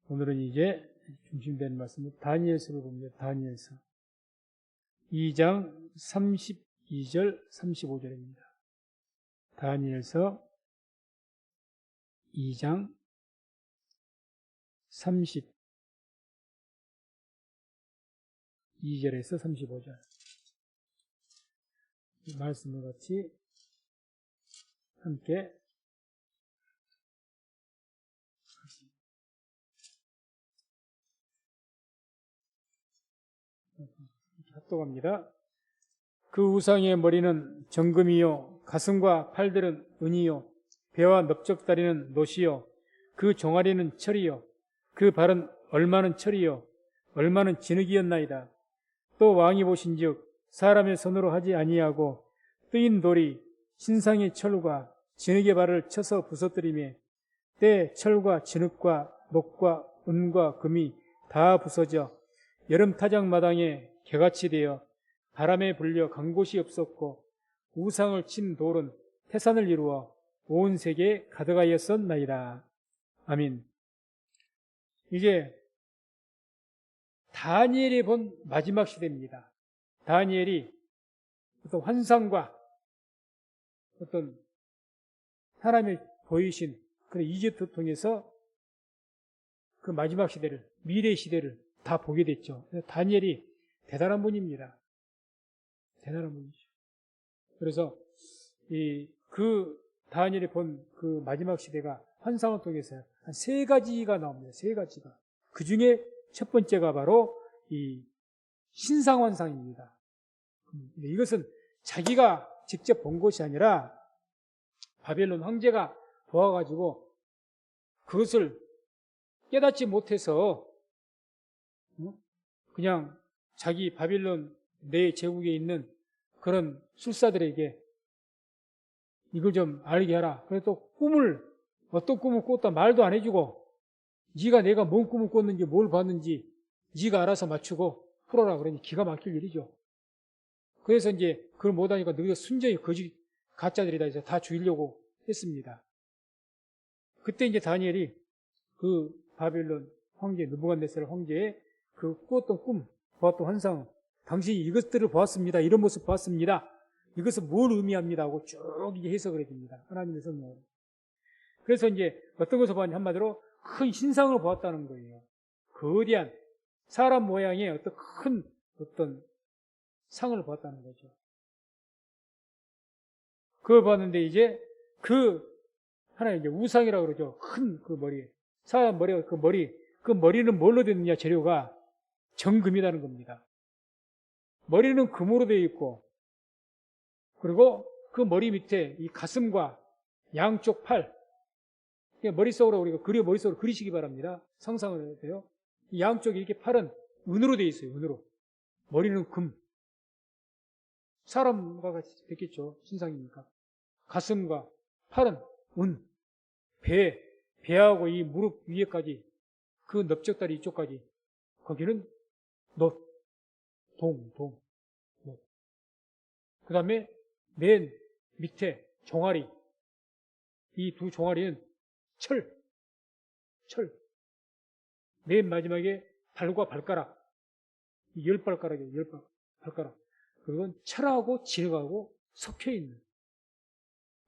오늘은 이제 중심되는 말씀은 다니엘서를 봅니다. 다니엘서 2장 32절 35절입니다. 다니엘서 2장 32절에서 35절 이 말씀을 같이 함께 합독합니다. 그 우상의 머리는 정금이요, 가슴과 팔들은 은이요, 배와 넓적다리는 놋이요, 그 종아리는 철이요, 그 발은 얼마는 철이요, 얼마는 진흙이었나이다. 또 왕이 보신즉 사람의 손으로 하지 아니하고 뜨인 돌이 신상의 철과 진흙의 발을 쳐서 부서뜨리며 때 철과 진흙과 녹과 은과 금이 다 부서져 여름 타작 마당에 개같이 되어 바람에 불려 간 곳이 없었고 우상을 친 돌은 태산을 이루어 온 세계에 가득하였었나이다. 아멘. 이제 다니엘이 본 마지막 시대입니다. 다니엘이 어떤 환상과 어떤 하나님이 보이신 그런 이집트 통해서 그 마지막 시대를, 미래 시대를 다 보게 됐죠. 다니엘이 대단한 분입니다. 대단한 분이죠. 그래서 그 다니엘이 본 그 마지막 시대가 환상을 통해서 한 3가지가 나옵니다. 3가지가. 그 중에 첫 번째가 바로 이 신상환상입니다. 이것은 자기가 직접 본 것이 아니라 바벨론 황제가 보아가지고 그것을 깨닫지 못해서 그냥 자기 바빌론 내 제국에 있는 그런 술사들에게 이걸 좀 알게 하라. 그래서 또 어떤 꿈을 꿨다 말도 안 해주고 네가 내가 뭔 꿈을 꿨는지 뭘 봤는지 네가 알아서 맞추고 풀어라. 그러니 기가 막힐 일이죠. 그래서 이제 그걸 못하니까 너희가 순전히 거짓 가짜들이다 해서 다 죽이려고 했습니다. 그때 이제 다니엘이 그 바빌론 황제 느부갓네살 황제의 그 꾸었던 꿈, 보았던 환상, 당신이 이것들을 보았습니다. 이런 모습 보았습니다. 이것은 뭘 의미합니다 하고 쭉 이게 해석을 해줍니다. 하나님의 성령으로. 그래서 이제 어떤 것을 보았냐, 한마디로 큰 신상을 보았다는 거예요. 거대한 사람 모양의 어떤 상을 보았다는 거죠. 그걸 봤는데 이제 하나의 이제 우상이라고 그러죠. 큰 그 머리. 사람 머리가 그 머리는 뭘로 됐느냐, 재료가 정금이라는 겁니다. 머리는 금으로 되어 있고, 그리고 그 머리 밑에 이 가슴과 양쪽 팔, 머릿속으로 우리가 머릿속으로 그리시기 바랍니다. 상상을 해야 돼요. 이 양쪽에 이렇게 팔은 은으로 되어 있어요. 은으로. 머리는 금. 사람과 같이 됐겠죠. 신상이니까. 가슴과 팔은 은. 배하고 이 무릎 위에까지, 그 넓적다리 이쪽까지, 거기는 놋, 동. 그 다음에 맨 밑에 종아리, 이 두 종아리는 철. 맨 마지막에 발과 발가락, 10발가락이에요. 10발가락. 그건 철하고 진흙하고 섞여 있는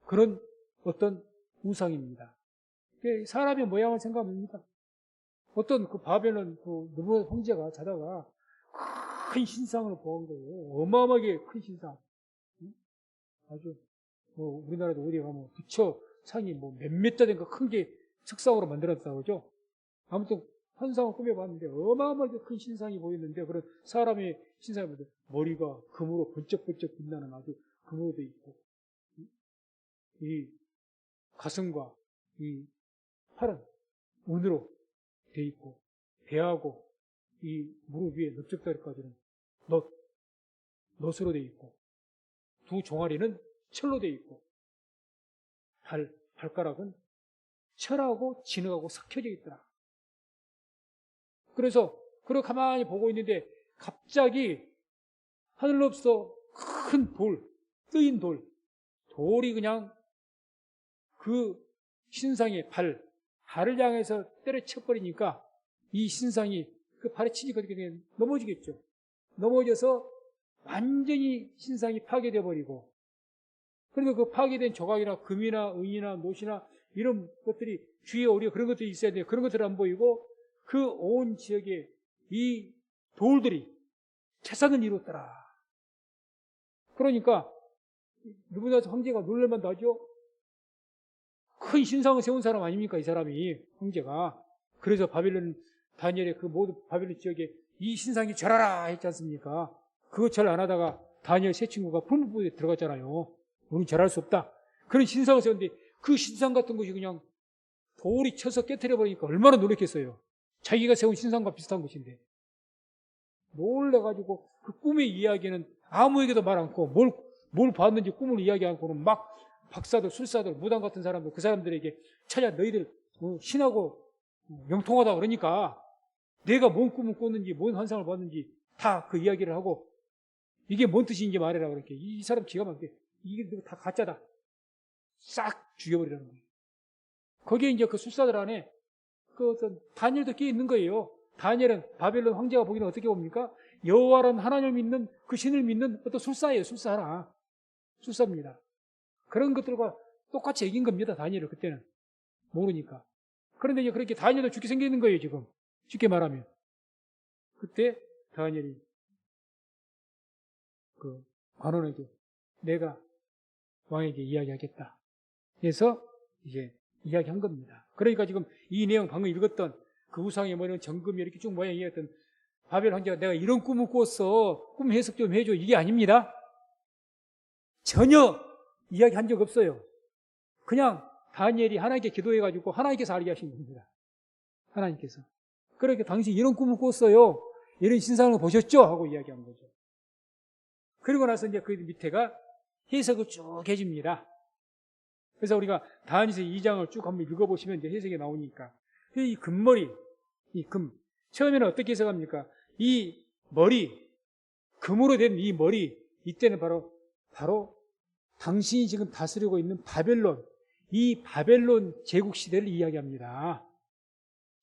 그런 어떤 우상입니다. 사람의 모양을 생각합니다. 어떤 그 바벨론 그 느부갓 황제가 자다가 큰 신상을 보은 거예요. 어마어마하게 큰 신상. 아주 우리나라도 어디 가면 부처 상이 몇몇 자 된 거 큰 게 석상으로 만들었다고 그러죠. 아무튼 환상을 꾸며봤는데 어마어마하게 큰 신상이 보였는데, 그런 사람의 신상이 보는데 머리가 금으로 번쩍번쩍 빛나는 아주 금으로 돼 있고, 이 가슴과 이 팔은 은으로 돼 있고, 배하고 이 무릎 위에 넓적다리까지는 놋으로 돼 있고, 두 종아리는 철로 돼 있고, 발가락은 철하고 진흙하고 섞여져 있더라. 그래서 그걸 가만히 보고 있는데 갑자기 하늘로부터 큰 뜨인 돌이 그냥 그 신상의 발을 향해서 때려쳐버리니까 이 신상이 그 발에 치니까 넘어지겠죠. 넘어져서 완전히 신상이 파괴되어 버리고, 그러니까 그 파괴된 조각이나 금이나 은이나 노시나 이런 것들이 주위에 우리가 그런 것들이 있어야 돼요. 그런 것들은 안 보이고 그 온 지역에 이 돌들이 재산을 이뤘더라. 그러니까 누구나 황제가 놀랄만 하죠. 큰 신상을 세운 사람 아닙니까, 이 사람이, 황제가. 그래서 바빌론 다니엘의 그 모든 바빌론 지역에 이 신상이 절하라 했지 않습니까? 그거 절 안 하다가 다니엘 세 친구가 풀무부에 들어갔잖아요. 우리는 절할 수 없다. 그런 신상을 세웠는데 그 신상 같은 것이 그냥 돌이 쳐서 깨트려 버리니까 얼마나 놀랐겠어요. 자기가 세운 신상과 비슷한 것인데. 놀래가지고 그 꿈의 이야기는 아무에게도 말 않고 뭘 봤는지 꿈을 이야기 않고는 막 박사들, 술사들, 무당 같은 사람들, 그 사람들에게 찾아 너희들 신하고 영통하다 그러니까 내가 뭔 꿈을 꿨는지 뭔 환상을 봤는지 다 그 이야기를 하고 이게 뭔 뜻인지 말해라 그렇게. 이 사람 기가 막히게 이게 다 가짜다. 싹 죽여버리라는 거예요. 거기에 이제 그 술사들 안에 그 어떤 다니엘도 끼어 있는 거예요. 다니엘은 바벨론 황제가 보기는 어떻게 봅니까? 여호와라는 하나님을 믿는 그 신을 믿는 어떤 술사예요. 술사 하나. 술사입니다. 그런 것들과 똑같이 이긴 겁니다. 다니엘을 그때는. 모르니까. 그런데 이제 그렇게 다니엘도 죽게 생겨 있는 거예요. 지금. 쉽게 말하면. 그때 다니엘이 그 관원에게 내가 왕에게 이야기하겠다. 그래서 이제 이야기한 겁니다. 그러니까 지금 이 내용 방금 읽었던 그 우상에 뭐는 정금이 이렇게 쭉 모양이 했던 바벨 황제가 내가 이런 꿈을 꿨어. 꿈 해석 좀 해줘. 이게 아닙니다. 전혀 이야기한 적 없어요. 그냥 다니엘이 하나님께 기도해가지고 하나님께서 알게 하신 겁니다. 하나님께서. 그렇게 당신 이런 꿈을 꿨어요. 이런 신상을 보셨죠? 하고 이야기한 거죠. 그리고 나서 이제 그 밑에가 해석을 쭉 해줍니다. 그래서 우리가 다니엘서 2장을 쭉 한번 읽어보시면 이제 해석이 나오니까. 이 금머리, 이 금. 처음에는 어떻게 해석합니까? 이 머리, 금으로 된 이 머리, 이때는 바로 당신이 지금 다스리고 있는 바벨론, 이 바벨론 제국 시대를 이야기합니다.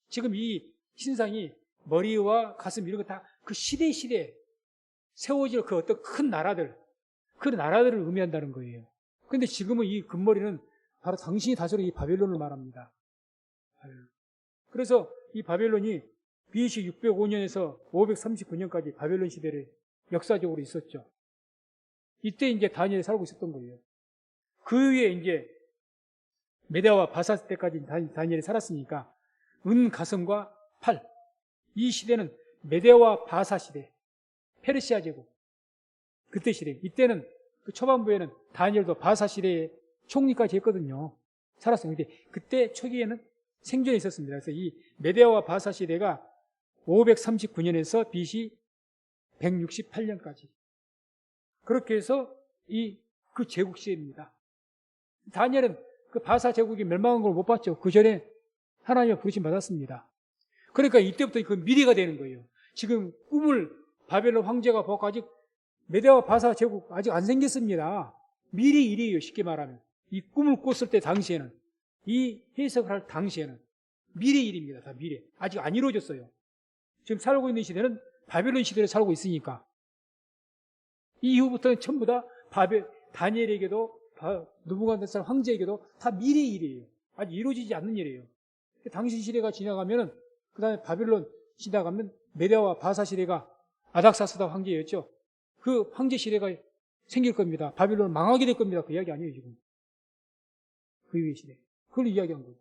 지금 이 신상이 머리와 가슴 이런 거 다 그 시대 세워질 그 어떤 큰 나라들, 그 나라들을 의미한다는 거예요. 그런데 지금은 이 금머리는 바로 당신이 다스리는 이 바벨론을 말합니다. 그래서 이 바벨론이 BC 605년에서 539년까지 바벨론 시대를 역사적으로 있었죠. 이때 이제 다니엘이 살고 있었던 거예요. 그 위에 이제 메대와 바사 때까지 다니엘이 살았으니까 은 가슴과 팔, 이 시대는 메대와 바사 시대, 페르시아 제국 그때 시대. 이때는 그 초반부에는 다니엘도 바사 시대에 총리까지 했거든요. 살았어요. 근데 그때 초기에는 생존에 있었습니다. 그래서 이 메대와 바사 시대가 539년에서 BC 168년까지 그렇게 해서 그 제국 시대입니다. 다니엘은 그 바사 제국이 멸망한 걸 못 봤죠. 그 전에 하나님의 부르심 받았습니다. 그러니까 이때부터 그 미래가 되는 거예요. 지금 꿈을 바벨론 황제가 보고 아직 메대와 바사 제국 아직 안 생겼습니다. 미래 일이에요. 쉽게 말하면. 이 꿈을 꿨을 때 당시에는, 이 해석을 할 당시에는 미래 일입니다. 다 미래. 아직 안 이루어졌어요. 지금 살고 있는 시대는 바벨론 시대를 살고 있으니까. 이 이후부터는 전부 다 다니엘에게도 느부갓네살 황제에게도 다 미래 일이에요. 아직 이루어지지 않는 일이에요. 당시 시대가 지나가면은 그 다음에 바벨론 시대가 가면 메대와 바사 시대가 아닥사스다 황제였죠. 그 황제 시대가 생길 겁니다. 바벨론 망하게 될 겁니다. 그 이야기 아니에요 지금. 그 이후의 시대. 그걸 이야기한 거죠.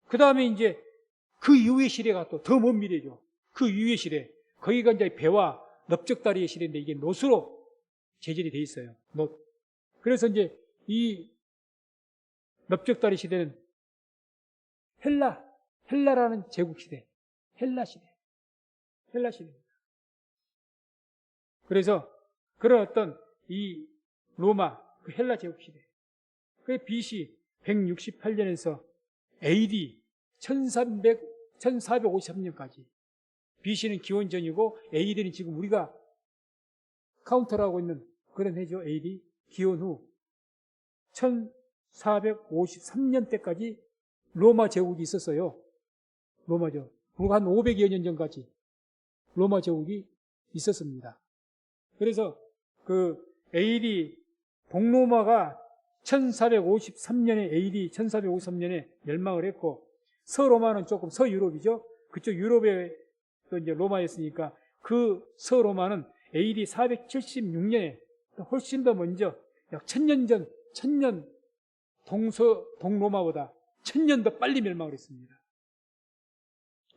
그 다음에 이제 그 이후의 시대가 또 더 먼 미래죠. 그 이후의 시대. 거기가 이제 배와 넓적다리의 시대인데 이게 놋으로 제절이 돼 있어요. 놋. 그래서 이제 이 넓적다리 시대는 헬라라는 제국 시대. 헬라 시대. 그래서 그런 어떤 이 로마, 그 헬라 제국 시대. 그 BC 168년에서 AD 1453년까지. BC는 기원전이고 AD는 지금 우리가 카운터를 하고 있는 그런 해죠. AD. 기원 후 1453년 때까지 로마 제국이 있었어요. 로마죠. 불과 한 500여 년 전까지 로마 제국이 있었습니다. 그래서 그 AD 동로마가 1453년에 AD 1453년에 멸망을 했고, 서로마는 조금 서유럽이죠. 그쪽 유럽에 또 이제 로마였으니까 그 서로마는 AD 476년에 훨씬 더 먼저 약 1000년 전, 1000년 동로마보다 1000년 더 빨리 멸망을 했습니다.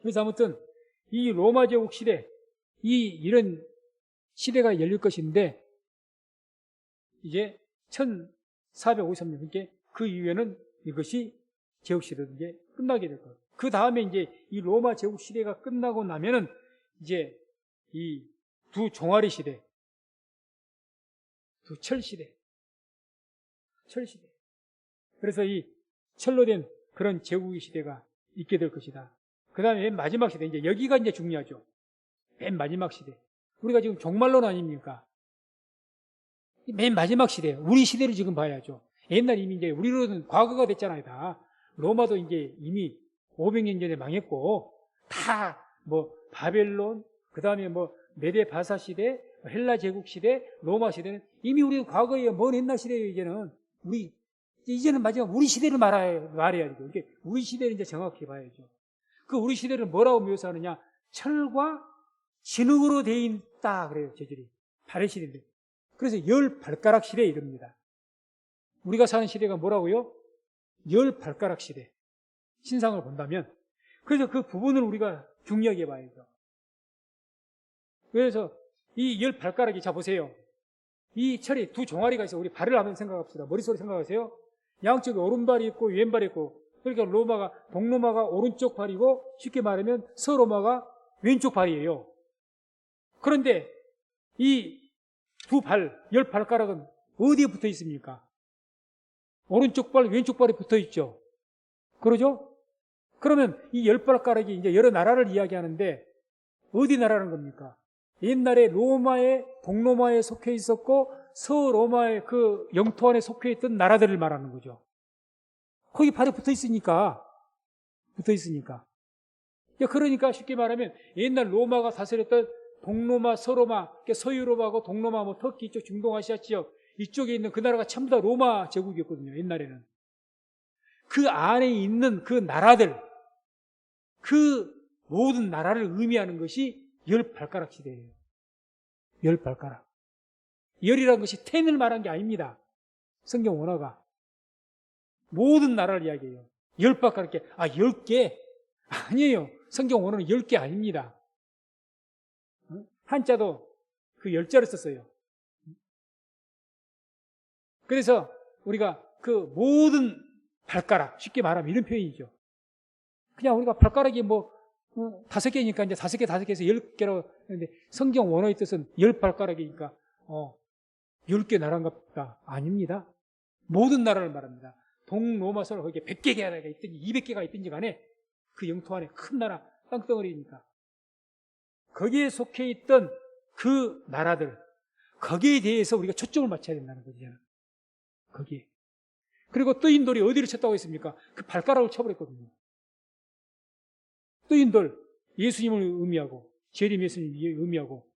그래서 아무튼 이 로마 제국 시대, 이런 시대가 열릴 것인데, 이제 1453년, 그러니까 그 이후에는 이것이 제국 시대도 이제 끝나게 될 거예요. 그 다음에 이제 이 로마 제국 시대가 끝나고 나면은 이제 이 두 종아리 시대, 두 철 시대, 그래서 이 철로 된 그런 제국의 시대가 있게 될 것이다. 그 다음에 맨 마지막 시대, 이제 여기가 이제 중요하죠. 맨 마지막 시대. 우리가 지금 종말론 아닙니까? 맨 마지막 시대, 우리 시대를 지금 봐야죠. 옛날 이미 이제 우리로는 과거가 됐잖아요, 다. 로마도 이제 이미 500년 전에 망했고, 다 뭐 바벨론, 그 다음에 뭐 메데 바사 시대, 헬라 제국 시대, 로마 시대는 이미 우리 과거에 먼 옛날 시대예요. 이제는 마지막 우리 시대를 말해야 되죠. 이게 우리 시대를 이제 정확히 봐야죠. 그 우리 시대를 뭐라고 묘사하느냐? 철과 진흙으로 되어 있다 그래요. 재질이 발의 시대인데. 그래서 10발가락 시대에 이릅니다. 우리가 사는 시대가 뭐라고요? 10발가락 시대. 신상을 본다면. 그래서 그 부분을 우리가 중요하게 봐야죠. 그래서 이 10발가락이, 자 보세요. 이 철이 두 종아리가 있어. 우리 발을 한번 생각합시다. 머릿속으로 생각하세요. 양쪽에 오른발이 있고 왼발이 있고, 그러니까 동로마가 오른쪽 발이고, 쉽게 말하면 서로마가 왼쪽 발이에요. 그런데 이 두 발, 10발가락은 어디에 붙어 있습니까? 오른쪽 발, 왼쪽 발에 붙어 있죠. 그러죠? 그러면 이 10발가락이 이제 여러 나라를 이야기하는데, 어디 나라라는 겁니까? 옛날에 동로마에 속해 있었고, 서로마의 그 영토 안에 속해 있던 나라들을 말하는 거죠. 거기 발에 붙어 있으니까. 그러니까 쉽게 말하면 옛날 로마가 다스렸던 동로마, 서로마, 그러니까 서유럽하고 동로마, 뭐 터키 이쪽 중동아시아 지역 이쪽에 있는 그 나라가 전부 다 로마 제국이었거든요. 옛날에는. 그 안에 있는 그 나라들, 그 모든 나라를 의미하는 것이 10발가락 시대예요. 10발가락. 열이라는 것이 텐을 말한 게 아닙니다. 성경 원어가. 모든 나라를 이야기해요. 10발가락. 10개? 아니에요. 성경 원어는 10개 아닙니다. 한자도 그 10자를 썼어요. 그래서 우리가 그 모든 발가락, 쉽게 말하면 이런 표현이죠. 그냥 우리가 발가락이 뭐 5개니까 이제 5개에서 10개라고 하는데, 성경 원어의 뜻은 10발가락이니까 10개 나라인가 보다. 아닙니다. 모든 나라를 말합니다. 동로마 서로 거기에 100개가 있든지 200개가 있든지 간에 그 영토 안에 큰 나라, 땅덩어리니까 거기에 속해 있던 그 나라들, 거기에 대해서 우리가 초점을 맞춰야 된다는 거죠. 거기에. 그리고 뜨인 돌이 어디를 쳤다고 했습니까? 그 발가락을 쳐버렸거든요. 뜨인 돌, 예수님을 의미하고, 재림 예수님을 의미하고,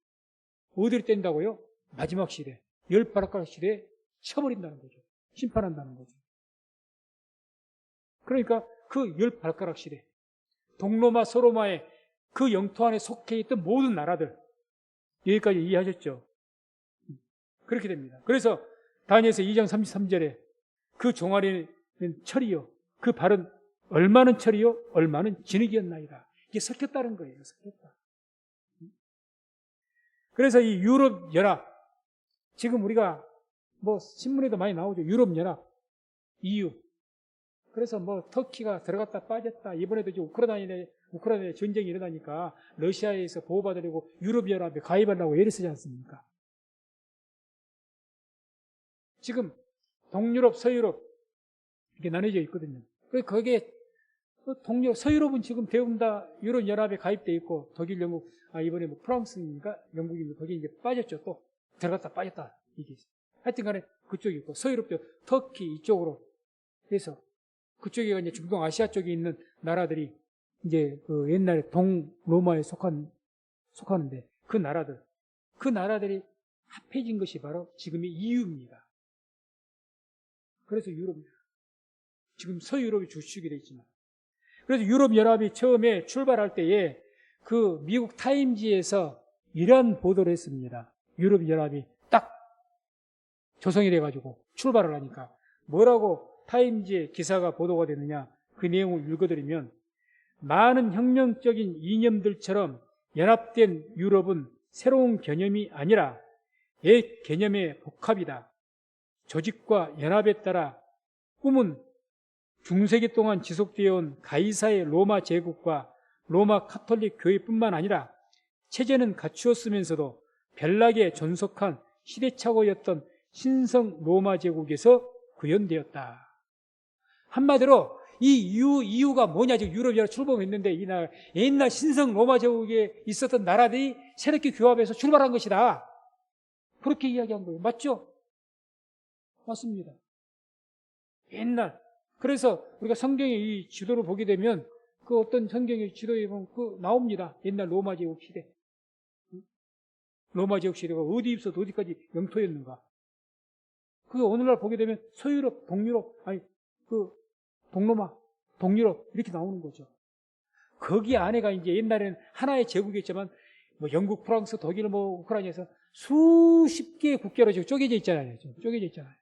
어디를 뗀다고요? 마지막 시대, 10발가락 시대에 쳐버린다는 거죠. 심판한다는 거죠. 그러니까 그 10발가락 시대, 동로마, 서로마의 그 영토 안에 속해 있던 모든 나라들, 여기까지 이해하셨죠? 그렇게 됩니다. 그래서 다니엘서 2장 33절에 그 종아리는 철이요, 그 발은 얼마는 철이요, 얼마는 진흙이었나이다. 이게 섞였다는 거예요. 섞였다. 그래서 이 유럽 연합, 지금 우리가 뭐 신문에도 많이 나오죠. 유럽 연합, EU. 그래서 뭐 터키가 들어갔다 빠졌다. 이번에도 이제 우크라이나에 전쟁이 일어나니까 러시아에서 보호받으려고 유럽 연합에 가입하려고 애를 쓰지 않습니까? 지금 동유럽, 서유럽 이렇게 나눠져 있거든요. 거기에 서유럽은 지금 대부분 다 유럽 연합에 가입돼 있고, 독일, 영국, 이번에 뭐 프랑스인가 영국인가 거기 이제 빠졌죠. 또 들어갔다 빠졌다 이게 하여튼간에 그쪽이 있고, 서유럽도 터키 이쪽으로 해서 그쪽에 이제 중동 아시아 쪽에 있는 나라들이 이제 그 옛날에 동로마에 속하는데 그 나라들이 합해진 것이 바로 지금의 EU입니다. 그래서 유럽, 지금 서유럽이 주축이 되어 있지만, 그래서 유럽연합이 처음에 출발할 때에 그 미국 타임지에서 이런 보도를 했습니다. 유럽연합이 딱 조성이 돼가지고 출발을 하니까 뭐라고 타임지에 기사가 보도가 됐느냐, 그 내용을 읽어드리면, 많은 혁명적인 이념들처럼 연합된 유럽은 새로운 개념이 아니라 옛 개념의 복합이다. 조직과 연합에 따라 꿈은 중세기 동안 지속되어 온 가이사의 로마 제국과 로마 카톨릭 교회뿐만 아니라 체제는 갖추었으면서도 별나게 존속한 시대착오였던 신성 로마 제국에서 구현되었다. 한마디로 이 이유가 뭐냐, 지금 유럽연합 출범했는데 이 나라, 옛날 신성 로마 제국에 있었던 나라들이 새롭게 규합해서 출발한 것이다. 그렇게 이야기한 거예요. 맞죠? 맞습니다. 옛날. 그래서 우리가 성경의 이 지도를 보게 되면 그 어떤 성경의 지도에 보면 그 나옵니다. 옛날 로마 제국 시대. 로마 제국 시대가 어디에서 어디까지 영토였는가. 그 오늘날 보게 되면 서유럽, 동유럽, 아니 그 동로마, 동유럽 이렇게 나오는 거죠. 거기 안에가 이제 옛날에는 하나의 제국이었지만 뭐 영국, 프랑스, 독일, 뭐 우크라이나에서 수십 개의 국가로 지금 쪼개져 있잖아요. 쪼개져 있잖아요.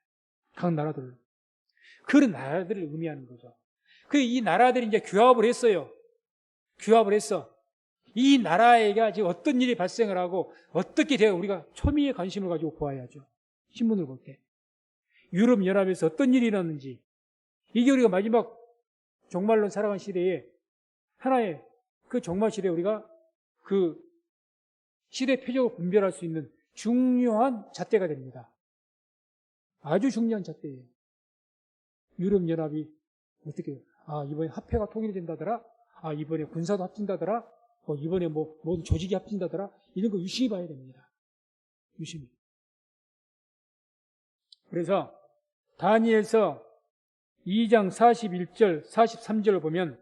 각 나라들로. 그런 나라들을 의미하는 거죠. 이 나라들이 이제 규합을 했어요. 규합을 했어. 이 나라에가 지금 어떤 일이 발생을 하고 어떻게 돼요? 우리가 초미의 관심을 가지고 보아야죠. 신문을 볼 때. 유럽연합에서 어떤 일이 일어났는지. 이게 우리가 마지막 종말론 살아간 시대에 하나의 그 종말 시대에 우리가 그 시대 표적을 분별할 수 있는 중요한 잣대가 됩니다. 아주 중요한 잣대예요. 유럽연합이 어떻게, 이번에 화폐가 통일이 된다더라? 이번에 군사도 합친다더라? 이번에 모든 조직이 합친다더라? 이런 거 유심히 봐야 됩니다. 유심히. 그래서 다니엘서 2장 41절, 43절을 보면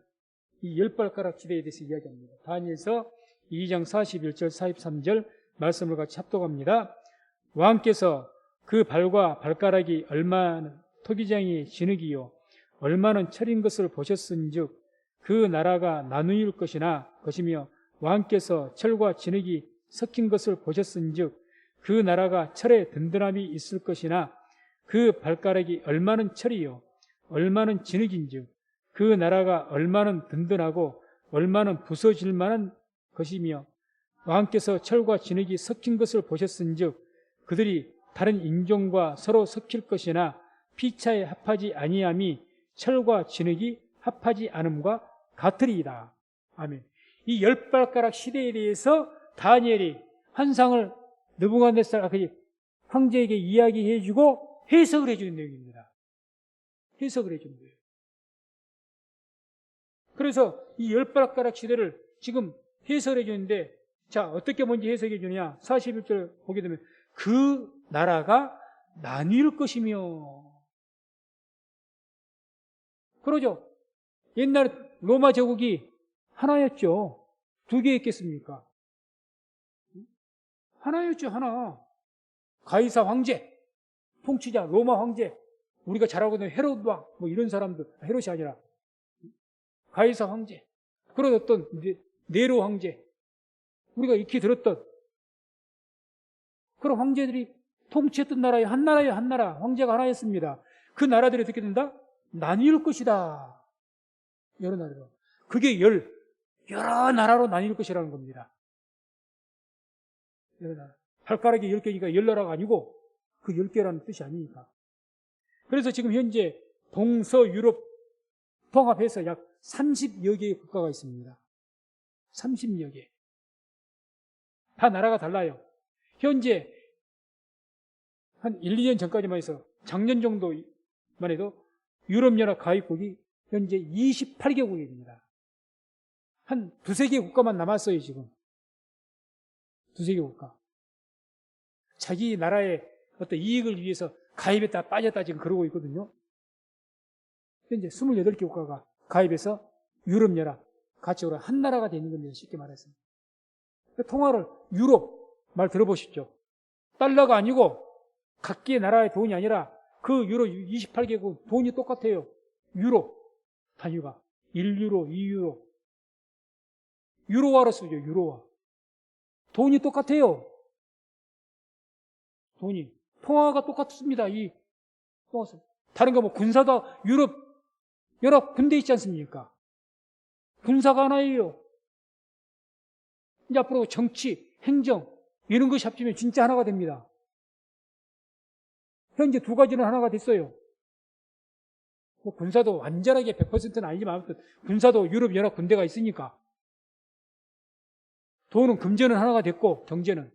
이 열발가락 지대에 대해서 이야기합니다. 다니엘서 2장 41절, 43절 말씀을 같이 합독합니다. 왕께서 그 발과 발가락이 얼마나 토기장이 진흙이요 얼마나 철인 것을 보셨은즉 그 나라가 나누일 것이며 왕께서 철과 진흙이 섞인 것을 보셨은즉 그 나라가 철에 든든함이 있을 것이나 그 발가락이 얼마나 철이요 얼마나 진흙인즉 그 나라가 얼마나 든든하고 얼마나 부서질 만한 것이며 왕께서 철과 진흙이 섞인 것을 보셨은즉 그들이 다른 인종과 서로 섞일 것이나 피차에 합하지 아니함이 철과 진흙이 합하지 않음과 같으리이다. 아멘. 이 열발가락 시대에 대해서 다니엘이 환상을 느부갓네살 황제에게 이야기해주고 해석을 해주는 내용입니다. 해석을 해주는 거예요. 그래서 이 열발가락 시대를 지금 해석해 주는데, 자, 어떻게 먼저 해석해 주느냐? 41절 보게 되면 그 나라가 나뉠 것이며, 그러죠. 옛날에 로마 제국이 하나였죠. 두 개였겠습니까? 하나였죠, 하나. 가이사 황제, 통치자, 로마 황제, 우리가 잘 알고 있는 헤롯 왕, 이런 사람들, 헤롯이 아니라 가이사 황제, 그런 어떤 네로 황제, 우리가 익히 들었던 그런 황제들이 통치했던 나라의 한 나라, 황제가 하나였습니다. 그 나라들이 어떻게 된다? 나뉠 것이다. 여러 나라로. 그게 여러 나라로 나뉠 것이라는 겁니다. 여러 나라. 발가락이 10개니까 10나라가 아니고 그 10개라는 뜻이 아니니까. 그래서 지금 현재 동서유럽 통합해서 약 30여 개의 국가가 있습니다. 30여 개. 다 나라가 달라요. 현재 한 1, 2년 전까지만 해서 작년 정도만 해도 유럽연합 가입국이 현재 28개국입니다. 한 두세 개 국가만 남았어요, 지금. 두세 개 국가. 자기 나라의 어떤 이익을 위해서 가입했다 빠졌다 지금 그러고 있거든요. 현재 28개 국가가 가입해서 유럽연합 가치로 한 나라가 되는 겁니다. 쉽게 말해서. 통화를 유럽 말 들어보십시오. 달러가 아니고 각기의 나라의 돈이 아니라 그 유럽 28개국 돈이 똑같아요. 유로 단위가 1유로, 2유로. 유로화로 쓰죠. 유로화. 돈이 똑같아요. 돈이. 통화가 똑같습니다. 다른 거 뭐 군사도 유럽 여러 군대 있지 않습니까? 군사가 하나예요. 이제 앞으로 정치, 행정 이런 것이 합치면 진짜 하나가 됩니다. 현재 두 가지는 하나가 됐어요. 뭐 군사도 완전하게 100%는 아니지만 아무튼 군사도 유럽 연합 군대가 있으니까 돈은 금전은 하나가 됐고 경제는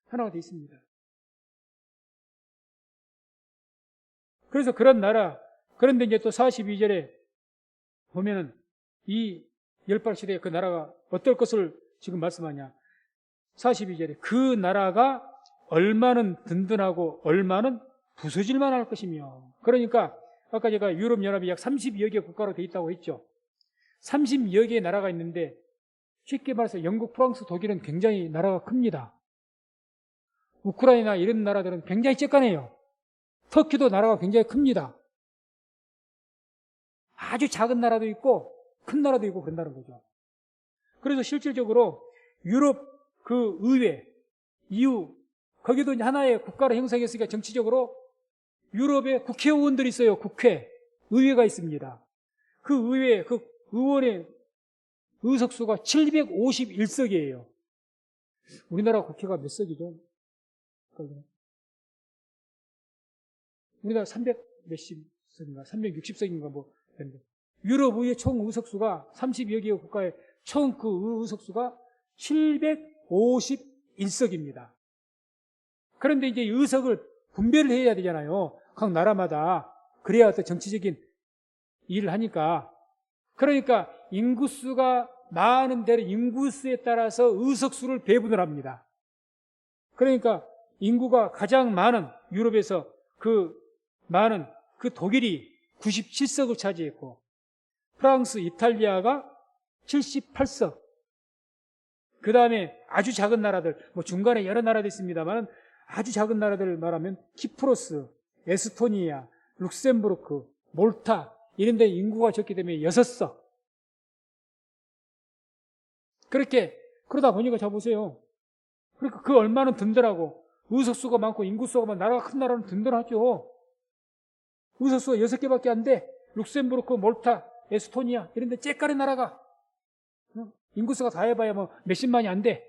하나가 돼 있습니다. 그래서 그런 나라, 그런데 이제 또 42절에 보면은 이 열발 시대에 그 나라가 어떨 것을 지금 말씀하냐. 42절에 그 나라가 얼마는 든든하고 얼마는 부서질만 할 것이며. 그러니까 아까 제가 유럽연합이 약 30여 개 국가로 돼 있다고 했죠. 30여 개의 나라가 있는데 쉽게 말해서 영국, 프랑스, 독일은 굉장히 나라가 큽니다. 우크라이나 이런 나라들은 굉장히 쬐깐해요. 터키도 나라가 굉장히 큽니다. 아주 작은 나라도 있고 큰 나라도 있고 그런다는 거죠. 그래서 실질적으로 유럽 그 의회, EU 거기도 이제 하나의 국가를 형성했으니까 정치적으로 유럽에 국회의원들이 있어요. 의회가 있습니다. 그 의회, 그 의원의 의석수가 751석이에요. 우리나라 국회가 몇 석이죠? 우리나라 300 몇십 석인가, 360석인가 뭐 그런데 유럽 의회 총 의석수가 30여 개의 국가의 총 그 의석수가 751석입니다. 그런데 이제 의석을 분배를 해야 되잖아요. 각 나라마다. 그래야 어떤 정치적인 일을 하니까. 그러니까 인구수가 많은 대로 인구수에 따라서 의석수를 배분을 합니다. 그러니까 인구가 가장 많은 유럽에서 그 많은 그 독일이 97석을 차지했고 프랑스, 이탈리아가 78석. 그 다음에 아주 작은 나라들, 뭐 중간에 여러 나라도 있습니다만 아주 작은 나라들 말하면 키프로스, 에스토니아, 룩셈부르크, 몰타 이런 데 인구가 적기 때문에 6석. 그러다 보니까 자 보세요. 그러니까 그 얼마나 든든하고 의석수가 많고 인구수가 많고 나라가 큰 나라는 든든하죠. 의석수가 6개밖에 안 돼. 룩셈부르크, 몰타, 에스토니아 이런 데 째까리 나라가 인구수가 다 해봐야 뭐 몇십만이 안 돼.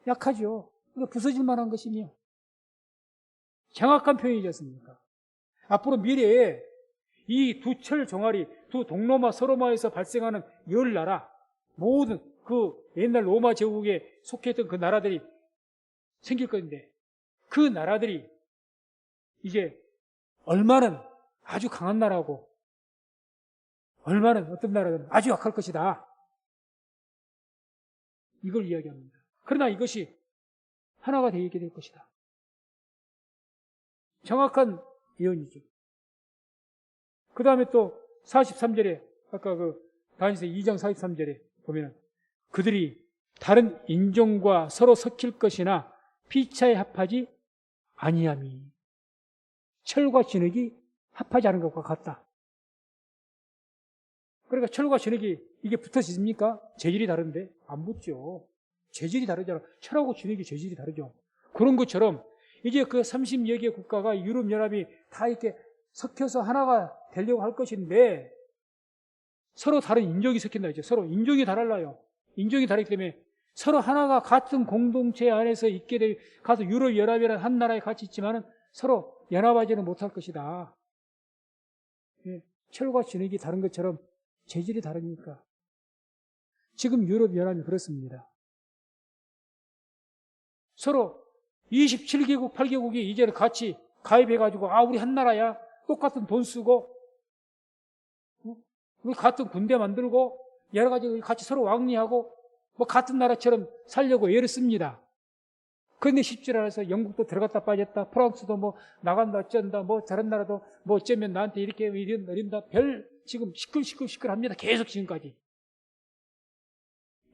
약하죠. 그러니까 부서질 만한 것이며 정확한 표현이지 않습니까? 앞으로 미래에 이 두 철 종아리, 두 동로마, 서로마에서 발생하는 10나라 모든 그 옛날 로마 제국에 속해있던 그 나라들이 생길 건데 그 나라들이 이제 얼마는 아주 강한 나라고 얼마는 어떤 나라들은 아주 약할 것이다. 이걸 이야기합니다. 그러나 이것이 하나가 되게 될 것이다. 정확한 예언이죠. 그 다음에 또 43절에 아까 그 다니엘서 2장 43절에 보면 그들이 다른 인종과 서로 섞일 것이나 피차에 합하지 아니함이 철과 진흙이 합하지 않은 것과 같다. 그러니까 철과 진흙이 이게 붙어집니까? 재질이 다른데? 안 붙죠. 재질이 다르잖아. 철하고 진흙이 재질이 다르죠. 그런 것처럼 이제 그 30여 개 국가가 유럽연합이 다 이렇게 섞여서 하나가 되려고 할 것인데 서로 다른 인종이 섞인다 했죠. 서로 인종이 달라요. 인종이 다르기 때문에 서로 하나가 같은 공동체 안에서 있게 될, 가서 유럽연합이라는 한 나라에 같이 있지만은 서로 연합하지는 못할 것이다. 예, 철과 진흙이 다른 것처럼 재질이 다르니까. 지금 유럽연합이 그렇습니다. 서로 27개국, 8개국이 이제는 같이 가입해가지고 우리 한 나라야. 똑같은 돈 쓰고 우리 같은 군대 만들고 여러 가지 같이 서로 왕래하고 뭐 같은 나라처럼 살려고 애를 씁니다. 그런데 쉽지 않아서 영국도 들어갔다 빠졌다. 프랑스도 뭐 나간다 어쩐다. 뭐 다른 나라도 뭐 어쩌면 나한테 이렇게 이런다. 별 지금 시끌시끌합니다. 계속 지금까지.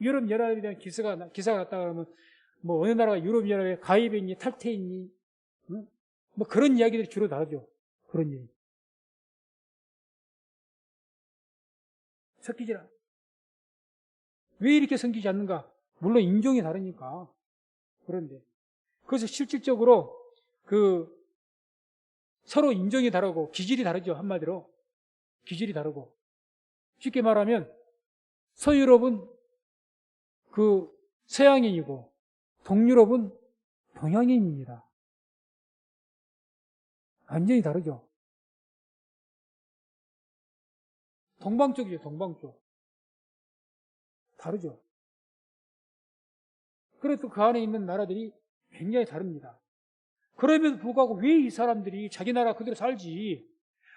유럽연합에 대한 기사가 났다 그러면 뭐 어느 나라가 유럽연합에 가입했니 탈퇴했니 응? 뭐 그런 이야기들이 주로 나오죠. 그런 얘기. 섞이지라. 왜 이렇게 섞이지 않는가? 물론 인종이 다르니까. 그런데 그래서 실질적으로 서로 인종이 다르고 기질이 다르죠. 한마디로 기질이 다르고 쉽게 말하면 서유럽은 서양인이고 동유럽은 동양인입니다. 완전히 다르죠. 동방 쪽이죠. 동방 쪽. 다르죠. 그래도 그 안에 있는 나라들이 굉장히 다릅니다. 그럼에도 불구하고 왜 이 사람들이 자기 나라 그대로 살지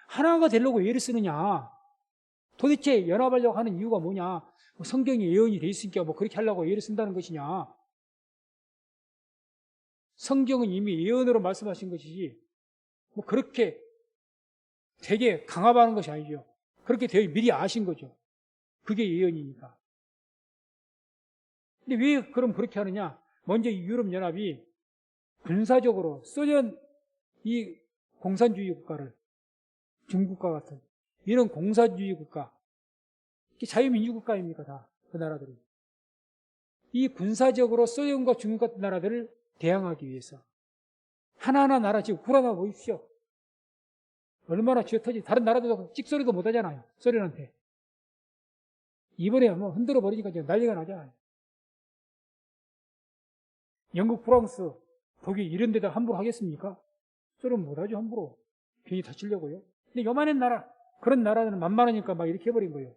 하나가 되려고 애를 쓰느냐. 도대체 연합하려고 하는 이유가 뭐냐. 뭐 성경에 예언이 돼 있으니까 뭐 그렇게 하려고 애를 쓴다는 것이냐. 성경은 이미 예언으로 말씀하신 것이지 뭐 그렇게 되게 강압하는 것이 아니죠. 그렇게 되게 미리 아신 거죠. 그게 예언이니까. 근데 왜 그럼 그렇게 하느냐? 먼저 이 유럽연합이 군사적으로 소련 이 공산주의 국가를 중국과 같은 이런 공산주의 국가 자유민주 국가입니까? 다 그 나라들이 이 군사적으로 소련과 중국 같은 나라들을 대항하기 위해서 하나하나 나라 지금 구라나 보십시오. 얼마나 쥐어터지. 다른 나라들도 찍소리도 못하잖아요. 소련한테. 이번에 뭐 흔들어 버리니까 지금 난리가 나잖아요. 영국, 프랑스, 독일 이런 데다 함부로 하겠습니까? 소련 못하죠. 함부로. 괜히 다치려고요. 근데 요만한 나라, 그런 나라는 만만하니까 막 이렇게 해버린 거예요.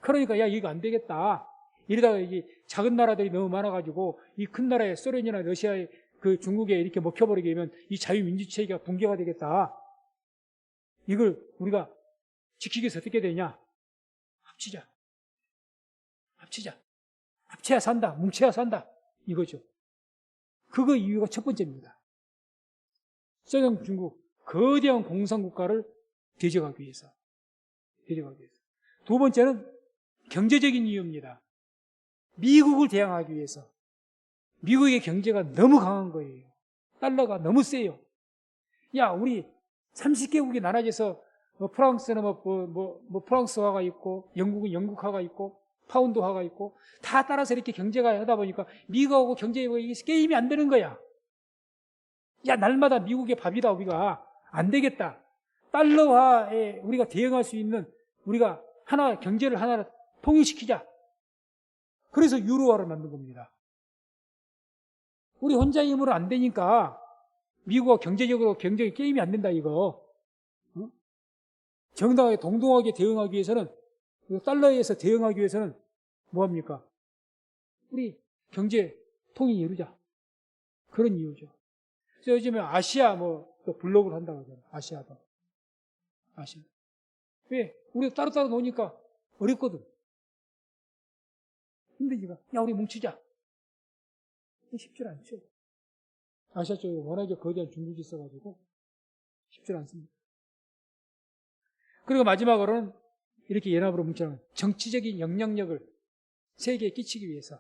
그러니까 야 이거 안 되겠다. 이러다가 이게 작은 나라들이 너무 많아가지고 이 큰 나라에 소련이나 러시아에 그 중국에 이렇게 먹혀버리게 되면 이 자유민주체계가 붕괴가 되겠다. 이걸 우리가 지키기 위해서 어떻게 되냐? 합치자. 합쳐야 산다. 뭉쳐야 산다. 이거죠. 그거 이유가 첫 번째입니다. 소련, 중국, 거대한 공산국가를 대적하기 위해서. 두 번째는 경제적인 이유입니다. 미국을 대항하기 위해서. 미국의 경제가 너무 강한 거예요. 달러가 너무 세요. 야, 우리 30개국이 나눠져서 프랑스는 프랑스화가 있고 영국은 영국화가 있고 파운드화가 있고 다 따라서 이렇게 경제가 하다 보니까 미국하고 경제 게임이 안 되는 거야. 야, 날마다 미국의 밥이다. 우리가 안 되겠다. 달러화에 우리가 대응할 수 있는 우리가 하나 경제를 하나 통일시키자. 그래서 유로화를 만든 겁니다. 우리 혼자 힘으로 안 되니까 미국과 경제적으로 경쟁 게임이 안 된다 이거. 정당하게 동등하게 대응하기 위해서는 달러에 의해서 대응하기 위해서는 뭐합니까? 우리 경제 통일 이루자. 그런 이유죠. 그래서 요즘에 아시아 또 블록을 한다고 하잖아요. 아시아도. 왜? 우리가 따로따로 노니까 어렵거든. 힘드니까. 야, 우리 뭉치자. 쉽지 않죠. 아시아 쪽에 워낙에 거대한 중국이 있어가지고 쉽지 않습니다. 그리고 마지막으로는 이렇게 연합으로 뭉쳐나가는 정치적인 영향력을 세계에 끼치기 위해서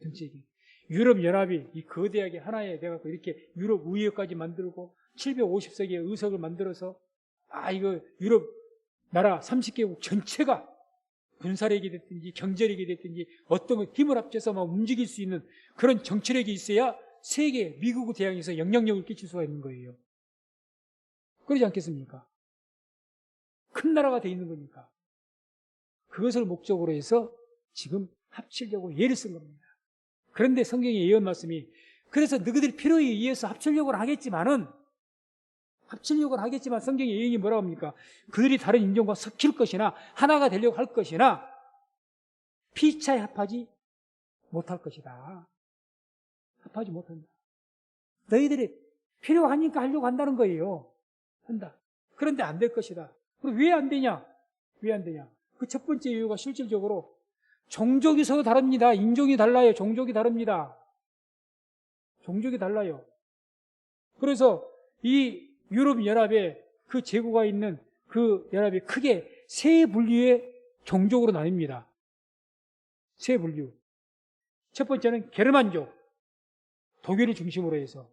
정치적인 유럽연합이 이 거대하게 하나의 내가 이렇게 유럽 의회까지 만들고 750석의 의석을 만들어서 이거 유럽 나라 30개국 전체가 군사력이 됐든지 경제력이 됐든지 어떤 힘을 합쳐서 막 움직일 수 있는 그런 정치력이 있어야 세계 미국을 대항해서 영향력을 끼칠 수가 있는 거예요. 그러지 않겠습니까? 큰 나라가 돼 있는 거니까. 그것을 목적으로 해서 지금 합치려고 예를 쓴 겁니다. 그런데 성경의 예언 말씀이 그래서 너희들 필요에 의해서 합치려고는 하겠지만 성경의 예언이 뭐라고 합니까? 그들이 다른 인종과 섞일 것이나 하나가 되려고 할 것이나 피차에 합하지 못할 것이다. 합하지 못한다. 너희들이 필요하니까 하려고 한다는 거예요. 한다. 그런데 안 될 것이다. 그럼 왜 안 되냐? 그 첫 번째 이유가 실질적으로 종족이 서로 다릅니다. 인종이 달라요. 종족이 다릅니다. 그래서 이 유럽연합에 그 제국가 있는 그 연합이 크게 세 분류의 종족으로 나뉩니다. 세 분류. 첫 번째는 게르만족. 독일을 중심으로 해서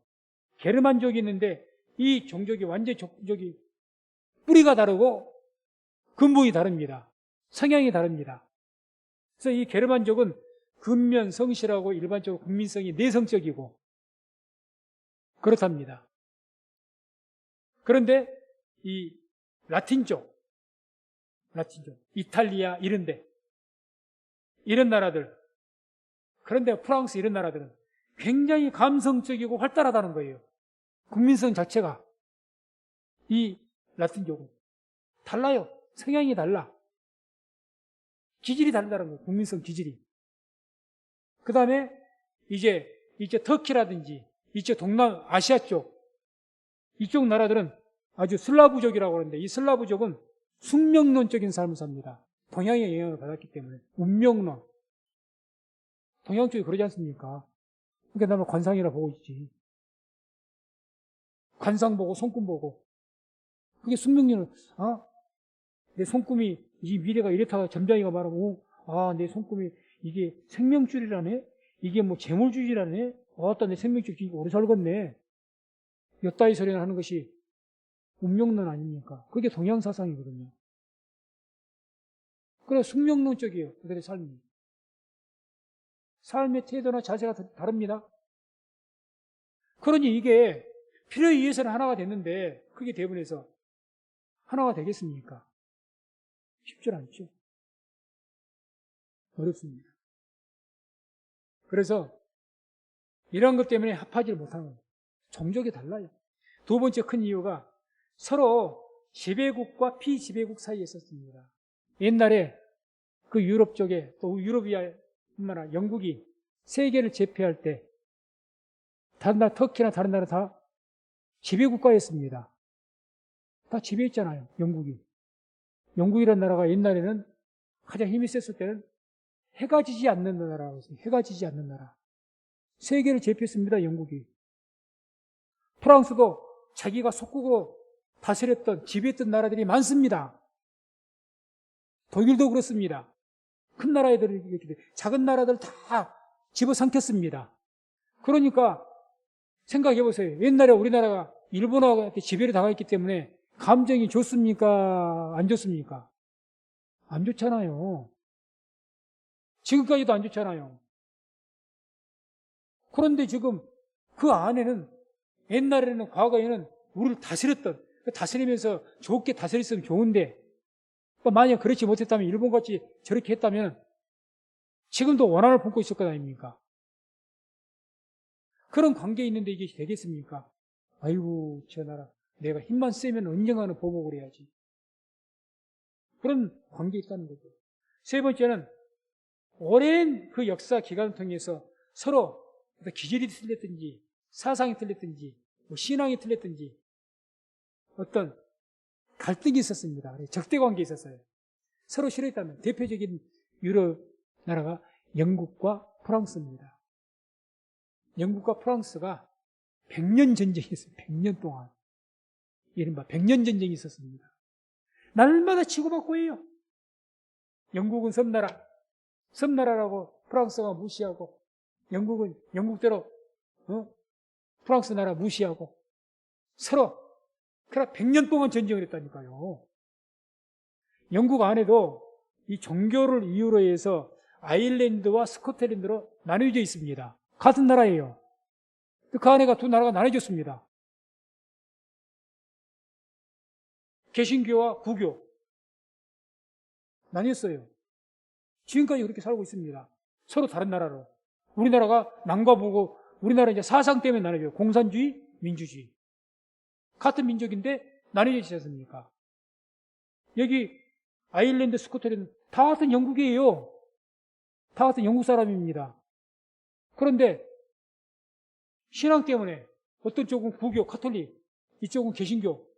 게르만족이 있는데 이 종족이 완전 종족이 뿌리가 다르고 근본이 다릅니다. 성향이 다릅니다. 그래서 이 게르만족은 근면 성실하고 일반적으로 국민성이 내성적이고 그렇답니다. 그런데 이 라틴족, 이탈리아 이런 나라들, 그런데 프랑스 이런 나라들은 굉장히 감성적이고 활달하다는 거예요. 국민성 자체가. 이 라틴족은 달라요. 성향이 달라. 기질이 다르다는 거예요. 국민성 기질이. 그 다음에 이제 터키라든지 이쪽 동남아시아 쪽 이쪽 나라들은 아주 슬라브족이라고 하는데 이 슬라브족은 숙명론적인 삶을 삽니다. 동양의 영향을 받았기 때문에 운명론. 동양 쪽이 그러지 않습니까? 그러니까 나는 관상이라 보고 있지. 관상 보고 손금 보고 그게 숙명론은 내 손금이 이 미래가 이렇다가 점장이가 말하고 내 손금이 이게 생명줄이라네? 이게 뭐 재물줄이라네? 내 생명줄 오래 살겠네. 엿다이 소리를 하는 것이 운명론 아닙니까? 그게 동양 사상이거든요. 그래 숙명론적이에요. 그들의 삶이. 삶의 태도나 자세가 다릅니다. 그러니 이게 필요에 의해서는 하나가 됐는데 그게 대부분에서 하나가 되겠습니까? 쉽지 않죠. 어렵습니다. 그래서 이런 것 때문에 합하지를 못하는 거예요. 종족이 달라요. 두 번째 큰 이유가 서로 지배국과 피지배국 사이에 있었습니다. 옛날에 그 유럽 쪽에 또 유럽이야 뿐만 아니라 영국이 세계를 제패할 때 다른 나라 터키나 다른 나라 다 지배국가였습니다. 다 지배했잖아요. 영국이라는 나라가 옛날에는 가장 힘이 셌을 때는 해가 지지 않는 나라라고 했어요. 해가 지지 않는 나라. 세계를 제패했습니다. 영국이. 프랑스도 자기가 속국으로 다스렸던 지배했던 나라들이 많습니다. 독일도 그렇습니다. 큰 나라들이 작은 나라들 다 집어삼켰습니다. 그러니까 생각해 보세요. 옛날에 우리나라가 일본한테 지배를 당했기 때문에 감정이 좋습니까? 안 좋습니까? 안 좋잖아요. 지금까지도 안 좋잖아요. 그런데 지금 그 안에는 옛날에는 과거에는 우리를 다스렸던 다스리면서 좋게 다스렸으면 좋은데 만약 그렇지 못했다면 일본같이 저렇게 했다면 지금도 원한을 품고 있을 것 아닙니까? 그런 관계에 있는데 이게 되겠습니까? 아이고 저 나라 내가 힘만 쓰면 언젠가는 보복을 해야지. 그런 관계에 있다는 거죠. 세 번째는 오랜 그 역사 기간을 통해서 서로 기질이 틀렸든지 사상이 틀렸든지 뭐 신앙이 틀렸든지 어떤 갈등이 있었습니다. 적대 관계에 있었어요. 서로 싫어했다면 대표적인 유럽 나라가 영국과 프랑스입니다. 영국과 프랑스가 100년 전쟁이 있어요. 100년 동안. 이른바 100년 전쟁이 있었습니다. 날마다 치고받고 해요. 영국은 섬나라라고 프랑스가 무시하고 영국은 영국대로 프랑스 나라 무시하고 서로 그래 100년 동안 전쟁을 했다니까요. 영국 안에도 이 종교를 이유로 해서 아일랜드와 스코틀랜드로 나눠져 있습니다. 같은 나라예요. 그 안에가 두 나라가 나눠졌습니다. 개신교와 구교 나뉘었어요. 지금까지 그렇게 살고 있습니다. 서로 다른 나라로. 우리나라가 남과 북고 우리나라 이제 사상 때문에 나눠져요. 공산주의, 민주주의. 같은 민족인데 나눠져 있지 않습니까? 여기 아일랜드, 스코틀랜드 다 같은 영국이에요. 다 같은 영국 사람입니다. 그런데 신앙 때문에 어떤 쪽은 구교, 카톨릭, 이쪽은 개신교.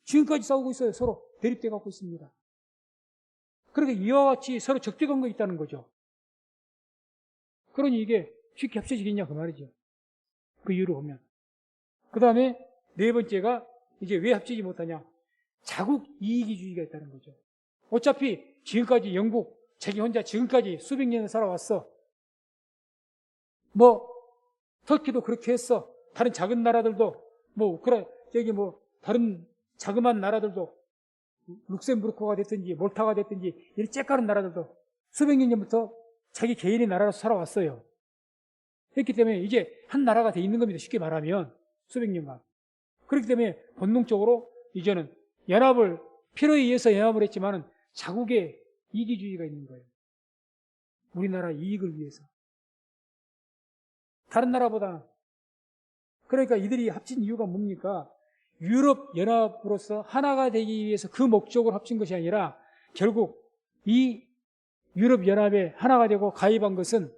지금까지 싸우고 있어요. 서로 대립돼 갖고 있습니다. 그러니까 이와 같이 서로 적대 관계가 있다는 거죠. 그러니 이게 쉽게 합쳐지겠냐 그 말이죠. 그 이유로 보면. 그 다음에 네 번째가 이제 왜 합치지 못하냐. 자국 이기주의가 있다는 거죠. 어차피 지금까지 영국 자기 혼자 지금까지 수백 년을 살아왔어. 뭐 터키도 그렇게 했어. 다른 작은 나라들도 다른 자그마한 나라들도 룩셈부르크가 됐든지 몰타가 됐든지 이런 쬐까는 나라들도 수백 년 전부터 자기 개인의 나라로서 살아왔어요. 했기 때문에 이제 한 나라가 돼 있는 겁니다. 쉽게 말하면 수백 년간. 그렇기 때문에 본능적으로 이제는 필요에 의해서 연합을 했지만은 자국의 이기주의가 있는 거예요. 우리나라 이익을 위해서. 다른 나라보다. 그러니까 이들이 합친 이유가 뭡니까? 유럽 연합으로서 하나가 되기 위해서 그 목적으로 합친 것이 아니라 결국 이 유럽 연합에 하나가 되고 가입한 것은